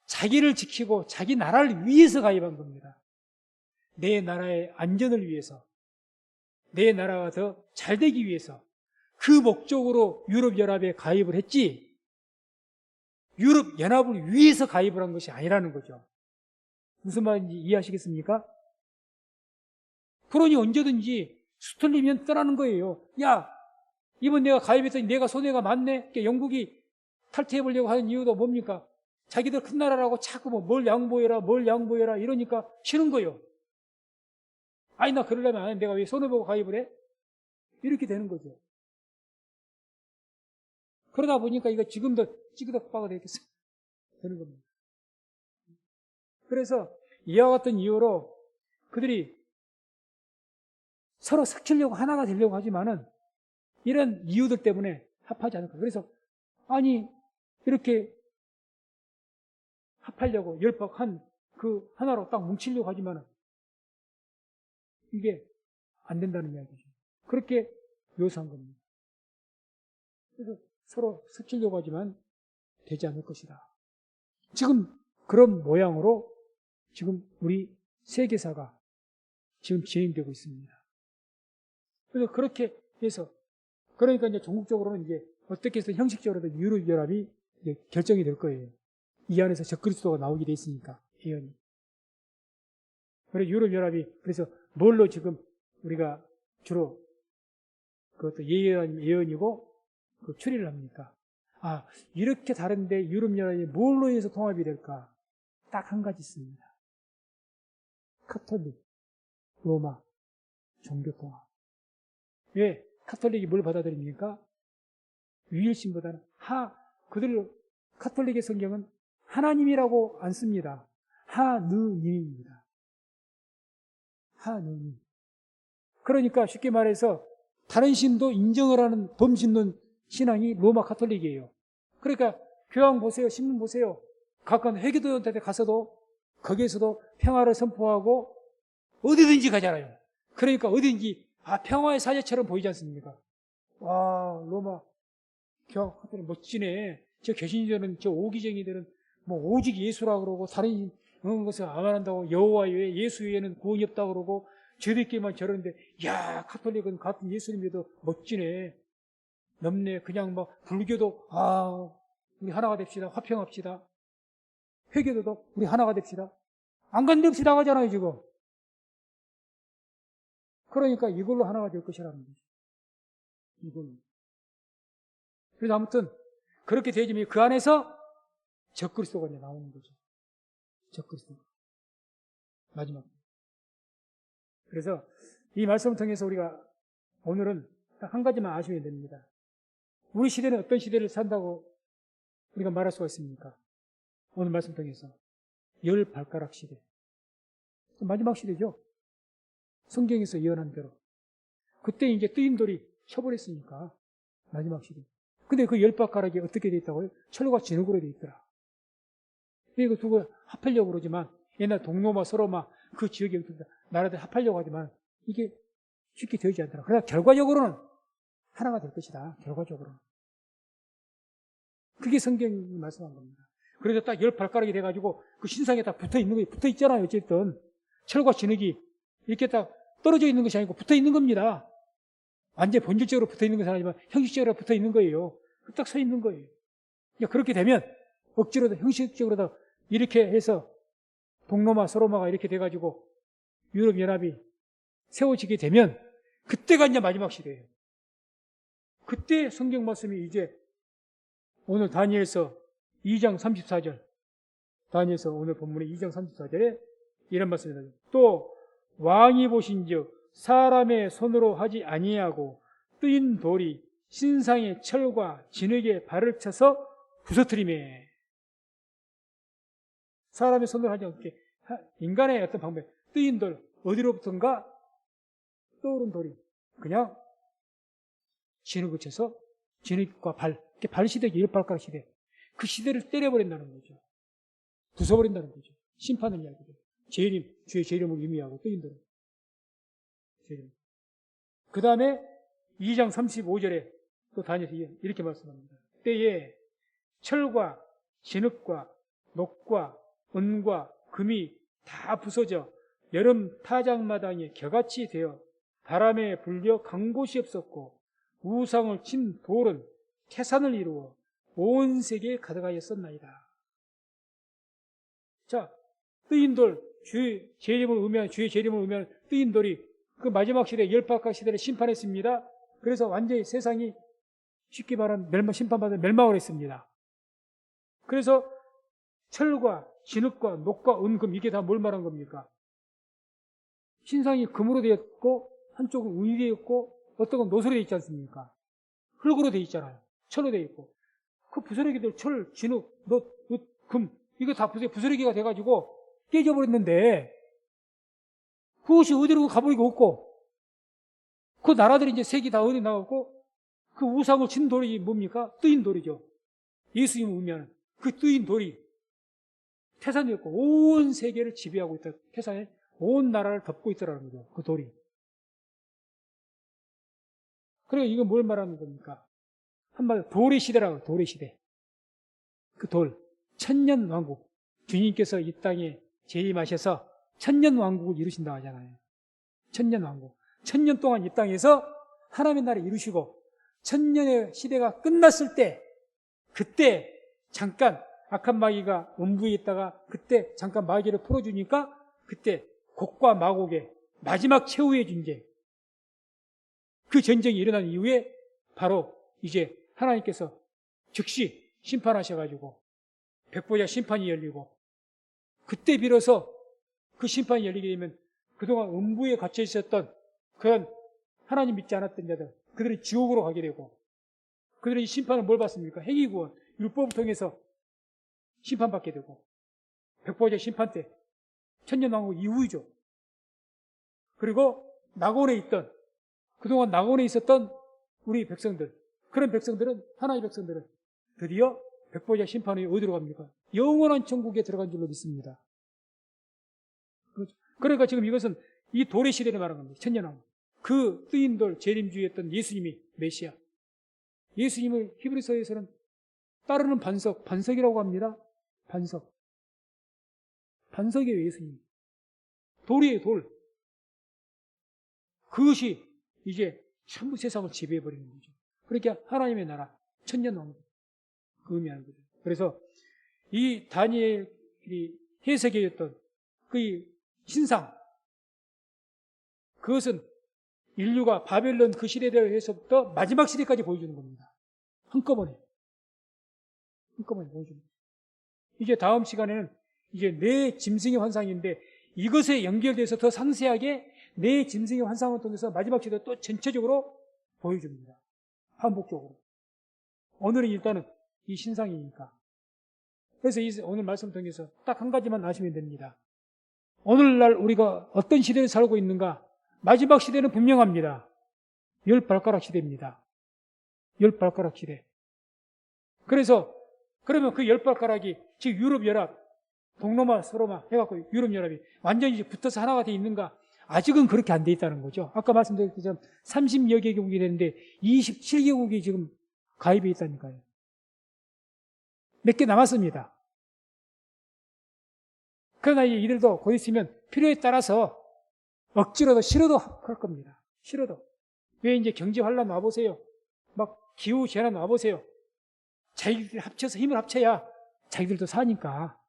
자기를 지키고 자기 나라를 위해서 가입한 겁니다. 내 나라의 안전을 위해서, 내 나라가 더 잘 되기 위해서 그 목적으로 유럽 연합에 가입을 했지 유럽 연합을 위해서 가입을 한 것이 아니라는 거죠. 무슨 말인지 이해하시겠습니까? 그러니 언제든지 수틀리면 떠나는 거예요. 야, 이번 내가 가입했더니 내가 손해가 많네. 영국이 탈퇴해보려고 하는 이유도 뭡니까? 자기들 큰 나라라고 자꾸 뭘 양보해라 이러니까 싫은 거예요. 아니 나 그러려면 안 해. 내가 왜 손해보고 가입을 해? 이렇게 되는 거죠. 그러다 보니까 이거 지금도 찌그덕빠가 되는 겁니다. 그래서 이와 같은 이유로 그들이 서로 섞이려고 하나가 되려고 하지만은 이런 이유들 때문에 합하지 않을까. 그래서 아니 이렇게 합하려고 열박한 그 하나로 딱 뭉치려고 하지만은 이게 안 된다는 이야기죠. 그렇게 묘사한 겁니다. 그래서 서로 섞이려고 하지만 되지 않을 것이다. 지금 그런 모양으로 지금 우리 세계사가 지금 진행되고 있습니다. 그래서 그렇게 해서 그러니까 이제 전국적으로는 이제 어떻게 해서 형식적으로도 유럽연합이 결정이 될 거예요. 이 안에서 적그리스도가 나오게 돼 있으니까 예언이. 그래서 유럽연합이 그래서 뭘로 지금 우리가 주로 그것도 예언이고 그 추리를 합니까? 아, 이렇게 다른데 유럽연합이 뭘로 해서 통합이 될까? 딱 한 가지 있습니다. 카톨릭, 로마, 종교통합. 왜? 카톨릭이 뭘 받아들입니까? 유일신보다는 카톨릭의 성경은 하나님이라고 안 씁니다. 하느님입니다. 하느님. 그러니까 쉽게 말해서 다른 신도 인정을 하는 범신론 신앙이 로마 카톨릭이에요. 그러니까 교황 보세요. 신문 보세요. 가까운 회계도한테 가서도 거기에서도 평화를 선포하고 어디든지 가잖아요. 그러니까 어디든지 평화의 사제처럼 보이지 않습니까? 와, 로마 교황 카톨릭 멋지네. 저 개신자들은 저 오기쟁이들은 뭐 오직 예수라 그러고 다른 것을 안 한다고 여호와 외에 예수 외에는 구원이 없다 그러고 저들끼리만 저러는데 야, 카톨릭은 같은 예수님 믿어도 멋지네. 넘네. 그냥 불교도 우리 하나가 됩시다. 화평합시다. 회계도도 우리 하나가 됩시다. 안 간데 없이 나가잖아요, 지금. 그러니까 이걸로 하나가 될 것이라는 거죠. 이걸로. 그래서 아무튼 그렇게 되지만 그 안에서 적그리스도가 이제 나오는 거죠. 적그리스도. 마지막. 그래서 이 말씀을 통해서 우리가 오늘은 딱 한 가지만 아시면 됩니다. 우리 시대는 어떤 시대를 산다고 우리가 말할 수가 있습니까? 오늘 말씀 통해서. 열 발가락 시대. 마지막 시대죠. 성경에서 예언한 대로. 그때 이제 뜨임돌이 쳐버렸으니까. 마지막 시대. 근데 그 열 발가락이 어떻게 돼 있다고요? 철과 진흙으로 돼 있더라. 이거 두고 합하려고 그러지만 옛날 동로마, 서로마 그 지역에 나라들 합하려고 하지만 이게 쉽게 되지 않더라. 그러나 결과적으로는 하나가 될 것이다. 결과적으로는. 그게 성경이 말씀한 겁니다. 그래서 딱 열 발가락이 돼가지고 그 신상에 딱 붙어 있는 거예요. 붙어 있잖아요. 어쨌든. 철과 진흙이 이렇게 딱 떨어져 있는 것이 아니고 붙어 있는 겁니다. 완전 본질적으로 붙어 있는 것은 아니지만 형식적으로 붙어 있는 거예요. 딱 서 있는 거예요. 그러니까 그렇게 되면 억지로도 형식적으로도 이렇게 해서 동로마, 서로마가 이렇게 돼가지고 유럽연합이 세워지게 되면 그때가 이제 마지막 시대예요. 그때 성경 말씀이 이제 오늘 다니엘서 2장 34절, 다니엘서 오늘 본문의 2장 34절에 이런 말씀이 나와요. 또 왕이 보신즉 사람의 손으로 하지 아니하고 뜨인 돌이 신상의 철과 진흙에 발을 쳐서 부서뜨리매. 사람의 손으로 하지 않게 인간의 어떤 방법, 뜨인 돌, 어디로부터인가 떠오른 돌이 그냥 진흙을 쳐서 진흙과 발 시대, 열발가락 시대, 그 시대를 때려버린다는 거죠. 부숴버린다는 거죠. 심판을 이야기죠. 재림, 주의 재림을 의미하고 뜨인 돌. 그 다음에 2장 35절에 또 다니엘서 이렇게 말씀합니다. 때에 철과 진흙과 녹과 은과 금이 다 부서져 여름 타작마당에 겨같이 되어 바람에 불려 간 곳이 없었고 우상을 친 돌은 태산을 이루어 온 세계에 가득하였었나이다. 자, 뜨인 돌, 주의 재림을 의미하는 뜨인 돌이 그 마지막 시대, 열박학 시대를 심판했습니다. 그래서 완전히 세상이 쉽게 말하면 심판받아 멸망을 했습니다. 그래서 철과 진흙과 녹과 은금, 이게 다 뭘 말한 겁니까? 신상이 금으로 되었고 한쪽은 은이 되었고 어떤 건 노소로 되어 있지 않습니까? 흙으로 되어 있잖아요. 철로 되어 있고 그 부스러기들 철, 진흙, 금 이거 다 부스러기가 돼가지고 깨져버렸는데 그것이 어디로 가버리고 없고 그 나라들이 이제 색이 다 어디 나갔고 그 우상을 친 돌이 뭡니까? 뜨인 돌이죠. 예수님을 의미하는 그 뜨인 돌이 태산이었고 온 세계를 지배하고 있다. 태산에 온 나라를 덮고 있더라는 거죠. 그 돌이. 그러니까 이건 뭘 말하는 겁니까? 한마디로 돌의 시대라고. 돌의 시대. 그 돌. 천년왕국. 주님께서 이 땅에 재림하셔서 천년왕국을 이루신다고 하잖아요. 천년왕국. 천년 동안 이 땅에서 하나님의 나라를 이루시고 천년의 시대가 끝났을 때 그때 잠깐 악한 마귀가 음부에 있다가 그때 잠깐 마귀를 풀어주니까 그때 곡과 마곡의 마지막 최후의 전쟁, 그 전쟁이 일어난 이후에 바로 이제 하나님께서 즉시 심판하셔가지고 백보자 심판이 열리고 그때 비로소 그 심판이 열리게 되면 그동안 음부에 갇혀 있었던 그런 하나님 믿지 않았던 자들, 그들이 지옥으로 가게 되고 그들이 심판을 뭘 받습니까? 행위구원, 율법을 통해서 심판받게 되고 백보자 심판 때 천년왕국 이후이죠. 그리고 낙원에 있던 그동안 낙원에 있었던 우리 백성들, 그런 백성들은 하나님의 백성들은 드디어 백보자 심판 후에 어디로 갑니까? 영원한 천국에 들어간 줄로 믿습니다. 그러니까 지금 이것은 이 돌의 시대를 말하는 겁니다. 천년왕국. 그 뜨인 돌 재림주의였던 예수님이 메시아. 예수님을 히브리서에서는 따르는 반석이라고 합니다. 반석이에요, 예수님. 돌이에요, 돌. 그것이 이제 전부 세상을 지배해버리는 거죠. 그러니까 하나님의 나라, 천년왕국. 그 의미하는 거죠. 그래서 이 다니엘이 해석해줬던 그 신상, 그것은 인류가 바벨론 그 시대에서부터 마지막 시대까지 보여주는 겁니다. 한꺼번에 보여주는 겁니다. 이제 다음 시간에는 이제 내 짐승의 환상인데 이것에 연결돼서 더 상세하게 내 짐승의 환상을 통해서 마지막 시대를 또 전체적으로 보여줍니다. 반복적으로. 오늘은 일단은 이 신상이니까. 그래서 오늘 말씀 통해서 딱 한 가지만 아시면 됩니다. 오늘날 우리가 어떤 시대를 살고 있는가? 마지막 시대는 분명합니다. 열 발가락 시대입니다. 열 발가락 시대. 그래서 그러면 그 열 발가락이 즉 유럽연합, 동로마, 서로마 해갖고 유럽연합이 완전히 이제 붙어서 하나가 돼 있는가? 아직은 그렇게 안 돼 있다는 거죠. 아까 말씀드린 것처럼 30여 개국이 되는데 27개국이 지금 가입해 있다니까요. 몇 개 남았습니다. 그러나 이들도 곧 있으면 필요에 따라서 억지로도 싫어도 할 겁니다. 싫어도. 왜 이제 경제 환란 와보세요. 막 기후 재난 와보세요. 자기들 합쳐서 힘을 합쳐야 자기들도 사니까.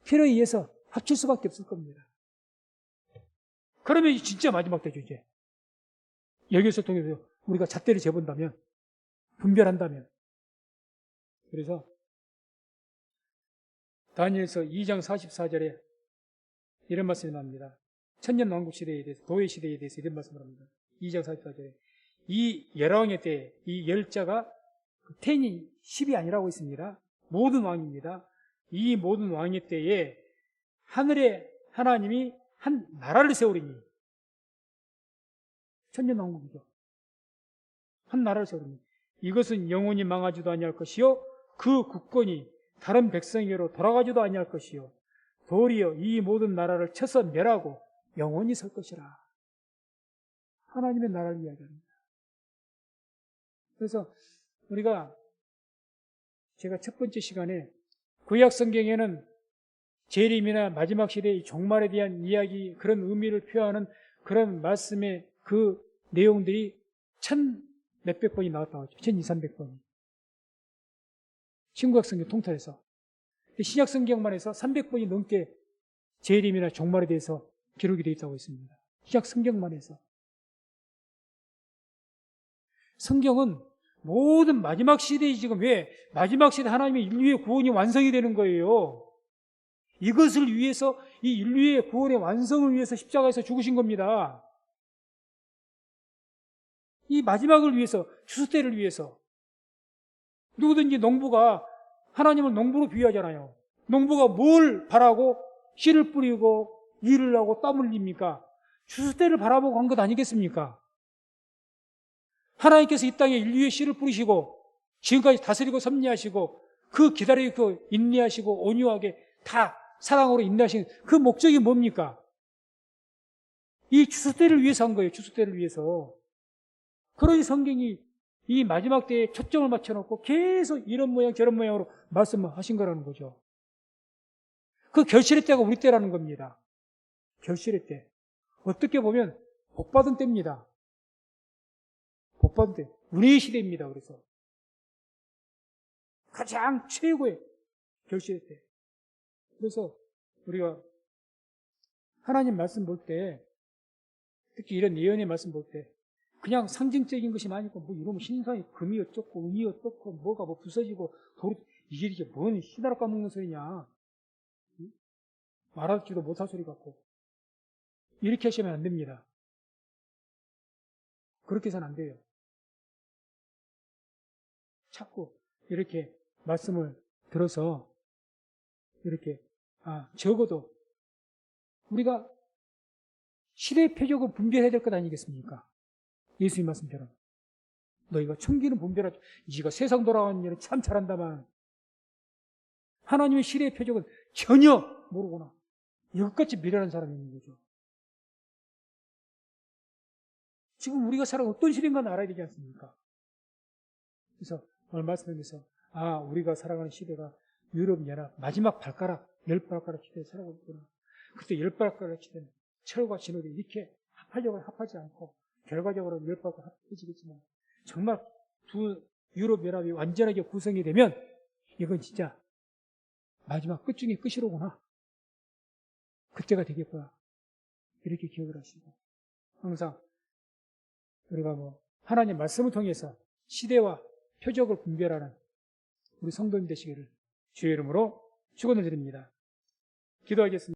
필요에 의해서 합칠 수밖에 없을 겁니다. 그러면 진짜 마지막 때죠, 이제. 여기서 통해서 우리가 잣대를 재본다면, 분별한다면. 그래서 다니엘서 2장 44절에 이런 말씀이 나옵니다. 천년왕국 시대에 대해서, 도의 시대에 대해서 이런 말씀을 합니다. 2장 44절에 이 열왕의 때, 이 열자가 텐이 10이 아니라고 있습니다. 모든 왕입니다. 이 모든 왕의 때에 하늘에 하나님이 한 나라를 세우리니, 천년왕국이죠. 한 나라를 세우리니 이것은 영원히 망하지도 아니할 것이요 그 국권이 다른 백성에게로 돌아가지도 아니할 것이요 도리어 이 모든 나라를 쳐서 멸하고 영원히 설 것이라. 하나님의 나라를 이야기합니다. 그래서 우리가 제가 첫 번째 시간에 구약 성경에는 재림이나 마지막 시대의 종말에 대한 이야기, 그런 의미를 표하는 그런 말씀의 그 내용들이 몇백 번이 나왔다고 하죠. 1200~1300번이. 신구약 성경 통틀어서. 신약 성경만 해서 300번이 넘게 재림이나 종말에 대해서 기록이 되어 있다고 했습니다. 신약 성경만 해서. 성경은 모든 마지막 시대에 지금 왜 마지막 시대 하나님의 인류의 구원이 완성이 되는 거예요. 이것을 위해서, 이 인류의 구원의 완성을 위해서 십자가에서 죽으신 겁니다. 이 마지막을 위해서, 추수 때를 위해서. 누구든지 농부가 하나님을 농부로 비유하잖아요. 농부가 뭘 바라고 씨를 뿌리고 일을 하고 땀 흘립니까? 추수 때를 바라보고 한 것 아니겠습니까? 하나님께서 이 땅에 인류의 씨를 뿌리시고 지금까지 다스리고 섭리하시고 그 기다리고 인내하시고 온유하게 다 사랑으로 인내하시는 그 목적이 뭡니까? 이 추수 때를 위해서 한 거예요. 추수 때를 위해서. 그러니 성경이 이 마지막 때에 초점을 맞춰놓고 계속 이런 모양 저런 모양으로 말씀하신 거라는 거죠. 그 결실의 때가 우리 때라는 겁니다. 결실의 때. 어떻게 보면 복받은 때입니다. 복받은 때. 은혜의 시대입니다. 그래서 가장 최고의 결실의 때. 그래서 우리가 하나님 말씀 볼 때, 특히 이런 예언의 말씀 볼 때 그냥 상징적인 것이 아니고 뭐 이러면 신상이 금이 어쩌고 은이 어떻고 뭐가 뭐 부서지고 이게 뭔 씨다락 까먹는 소리냐, 말하지도 못할 소리 같고 이렇게 하시면 안 됩니다. 그렇게 해서는 안 돼요. 자꾸 이렇게 말씀을 들어서 이렇게 적어도 우리가 시대의 표적을 분별해야 될 것 아니겠습니까? 예수님 말씀처럼 너희가 천기는 분별하지, 네가 세상 돌아가는 일은 참 잘한다만 하나님의 시대의 표적은 전혀 모르구나, 이것같이 미련한 사람이 있는 거죠. 지금 우리가 살아가는 어떤 시대인가 알아야 되지 않습니까? 그래서 오늘 말씀하면서 우리가 살아가는 시대가 유럽 연합 마지막 발가락, 10발가락 시대에 살아가고 있구나. 그때 10발가락 시대는 철과 진흙이 이렇게 합하려고 합하지 않고 결과적으로 10발가락 합해지겠지만 정말 두 유럽 연합이 완전하게 구성이 되면 이건 진짜 마지막 끝 중에 끝이로구나. 그때가 되겠구나. 이렇게 기억을 하시고 항상 우리가 하나님 말씀을 통해서 시대와 표적을 분별하는 우리 성도님 되시기를 주의 이름으로 축원을 드립니다. 기도하겠습니다.